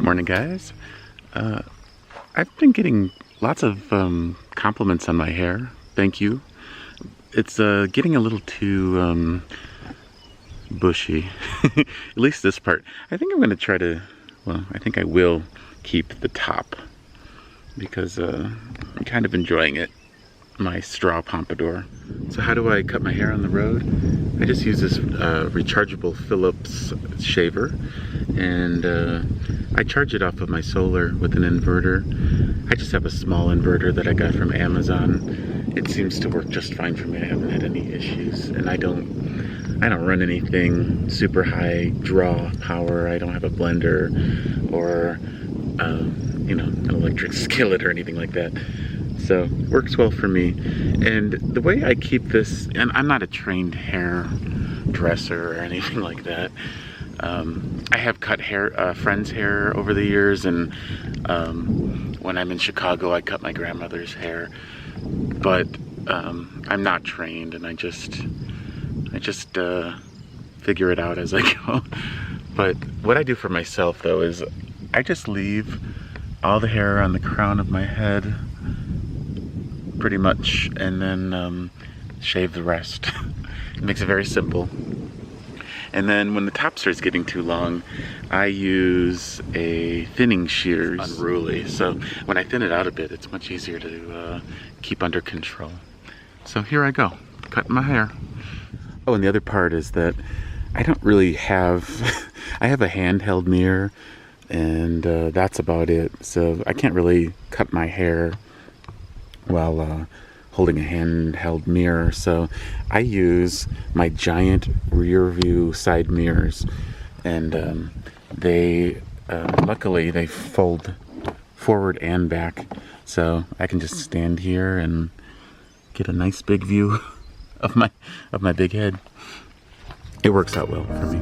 Morning, guys. I've been getting lots of compliments on my hair. Thank you. It's getting a little too bushy. At least this part. I think I'm going to try to, well, I think I will keep the top because I'm kind of enjoying it. My straw pompadour. So how do I cut my hair on the road? I just use this rechargeable Philips shaver, and I charge it off of my solar with an inverter. I just have a small inverter that I got from Amazon. It seems to work just fine for me. I haven't had any issues, and I don't run anything super high draw power. I don't have a blender or you know, an electric skillet or anything like that. So works well for me. And the way I keep this, and I'm not a trained hair dresser or anything like that. I have cut hair, friends' hair over the years, and when I'm in Chicago, I cut my grandmother's hair. But I'm not trained, and I just figure it out as I go. But what I do for myself, though, is I just leave all the hair on the crown of my head, pretty much, and then shave the rest. It makes it very simple. And then when the top starts getting too long, I use a thinning shears, unruly. So when I thin it out a bit, it's much easier to keep under control. So here I go, cutting my hair. Oh, and the other part is that I don't really have, I have a handheld mirror, and that's about it. So I can't really cut my hair while holding a handheld mirror. So I use my giant rear view side mirrors, and they luckily they fold forward and back, so I can just stand here and get a nice big view of my big head. It works out well for me.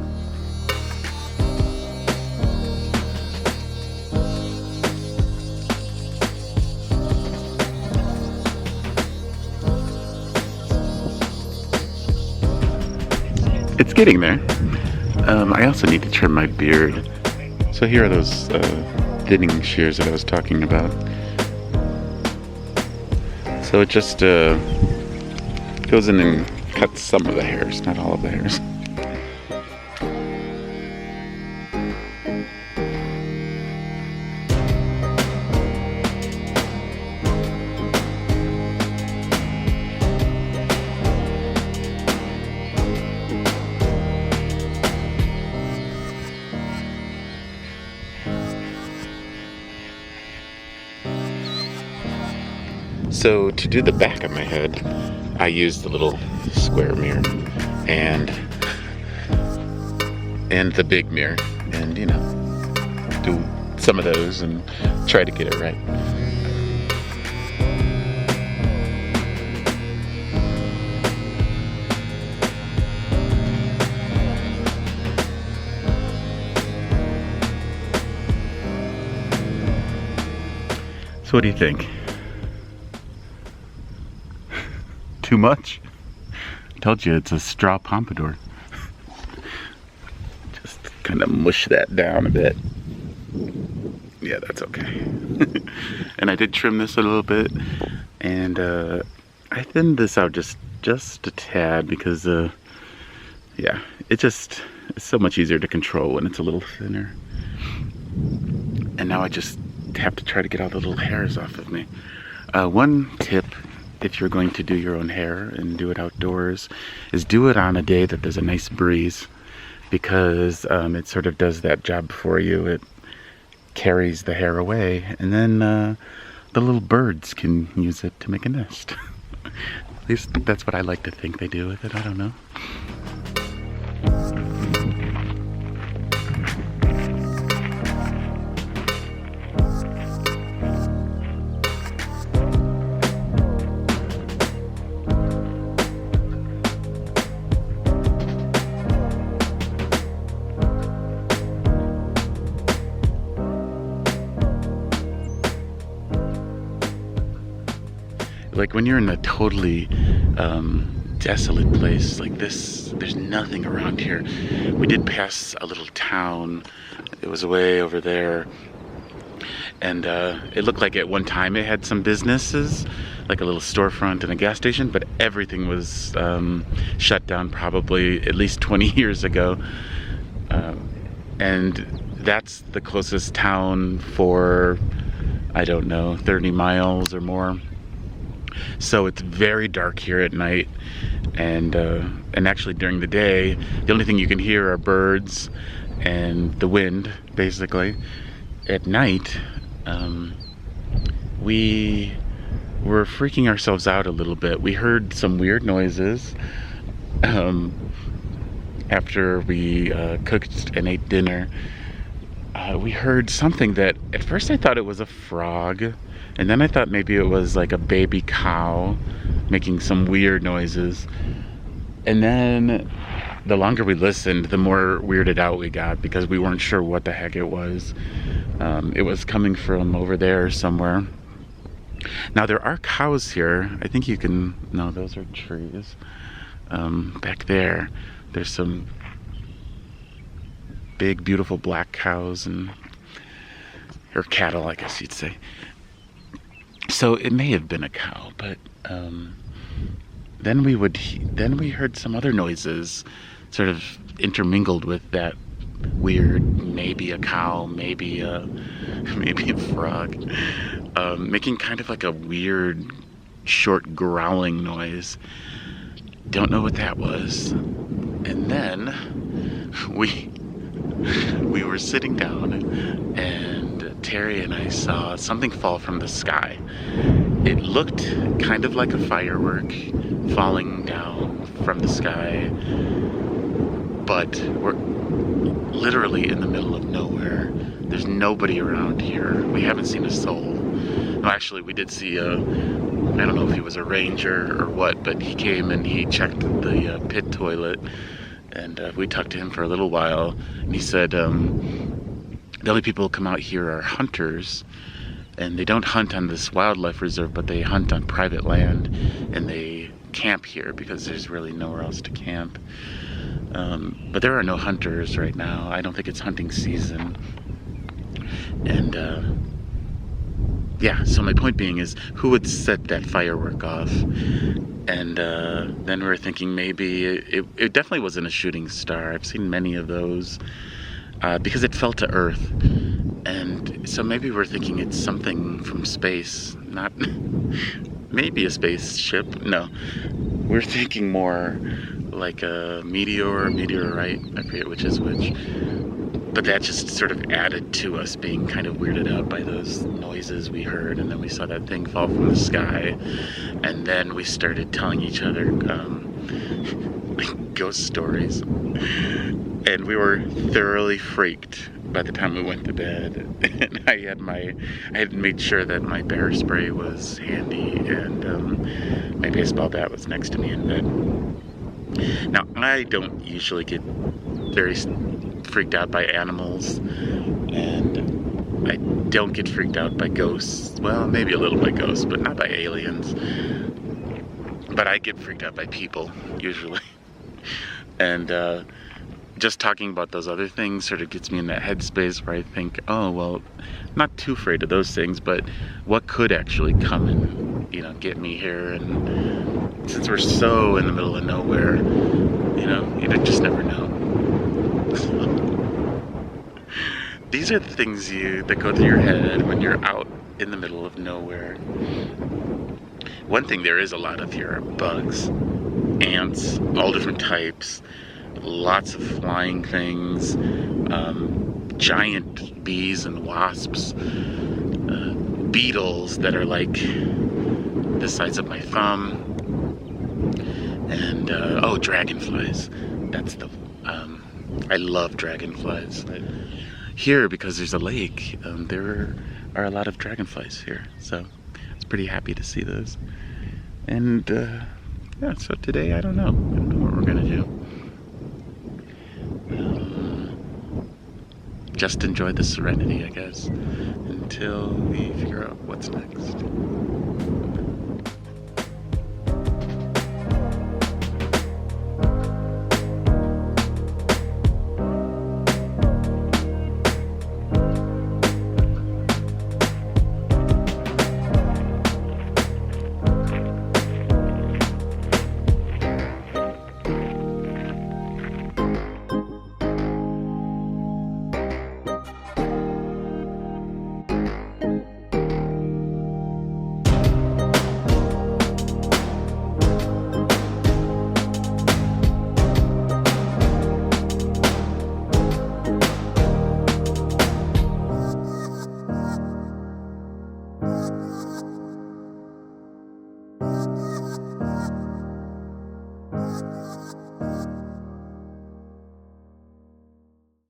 It's getting there. I also need to trim my beard. So here are those thinning shears that I was talking about. So it just goes in and cuts some of the hairs, not all of the hairs. So to do the back of my head, I use the little square mirror and the big mirror, and you know, do some of those and try to get it right. So what do you think? Too much? I told you it's a straw pompadour. Just kind of mush that down a bit. Yeah, that's okay. And I did trim this a little bit, and I thinned this out just a tad because yeah, it's so much easier to control when it's a little thinner. And now I just have to try to get all the little hairs off of me. One tip, if you're going to do your own hair and do it outdoors, is do it on a day that there's a nice breeze, because it sort of does that job for you. It carries the hair away, and then the little birds can use it to make a nest. At least that's what I like to think they do with it. I don't know. Like when you're in a totally desolate place like this, there's nothing around here. We did pass a little town. It was way over there, And it looked like at one time it had some businesses, like a little storefront and a gas station, but everything was shut down probably at least 20 years ago. And that's the closest town for, I don't know, 30 miles or more. So it's very dark here at night, and actually during the day, the only thing you can hear are birds and the wind, basically. At night, we were freaking ourselves out a little bit. We heard some weird noises after we cooked and ate dinner. We heard something that at first I thought it was a frog, and then I thought maybe it was like a baby cow making some weird noises. And then the longer we listened, the more weirded out we got, because we weren't sure what the heck it was. It was coming from over there somewhere. Now there are cows here. I think you can, no, those are trees. Back there, there's some big, beautiful black cows, or cattle, I guess you'd say. So it may have been a cow, but then we heard some other noises, sort of intermingled with that weird, maybe a cow, maybe a frog, making kind of like a weird, short growling noise. Don't know what that was. And then we were sitting down, and Terry and I saw something fall from the sky. It looked kind of like a firework falling down from the sky, but we're literally in the middle of nowhere. There's nobody around here. We haven't seen a soul. No, actually, we did see I don't know if he was a ranger or what, but he came and he checked the pit toilet, and we talked to him for a little while, and he said the only people who come out here are hunters, and they don't hunt on this wildlife reserve, but they hunt on private land, and they camp here because there's really nowhere else to camp. But there are no hunters right now. I don't think it's hunting season. And yeah, so my point being is, who would set that firework off? And then we were thinking maybe it definitely wasn't a shooting star. I've seen many of those because it fell to Earth. And so maybe we're thinking it's something from space, not maybe a spaceship. No, we're thinking more like a meteor or meteorite. I forget which is which. But that just sort of added to us being kind of weirded out by those noises we heard, and then we saw that thing fall from the sky, and then we started telling each other like ghost stories, and we were thoroughly freaked by the time we went to bed. And I had made sure that my bear spray was handy, and my baseball bat was next to me in bed. Now, I don't usually get very freaked out by animals, and I don't get freaked out by ghosts. Well, maybe a little by ghosts, but not by aliens. But I get freaked out by people, usually. And just talking about those other things sort of gets me in that headspace where I think, oh, well, I'm not too afraid of those things, but what could actually come and, get me here? And since we're so in the middle of nowhere, you just never know. These are the things that go through your head when you're out in the middle of nowhere. One thing there is a lot of here are bugs, ants, all different types, lots of flying things, giant bees and wasps, beetles that are like the size of my thumb, and dragonflies. That's the I love dragonflies. Here, because there's a lake, there are a lot of dragonflies here, so I was pretty happy to see those. And yeah, so today I don't know what we're gonna do. Just enjoy the serenity, I guess, until we figure out what's next.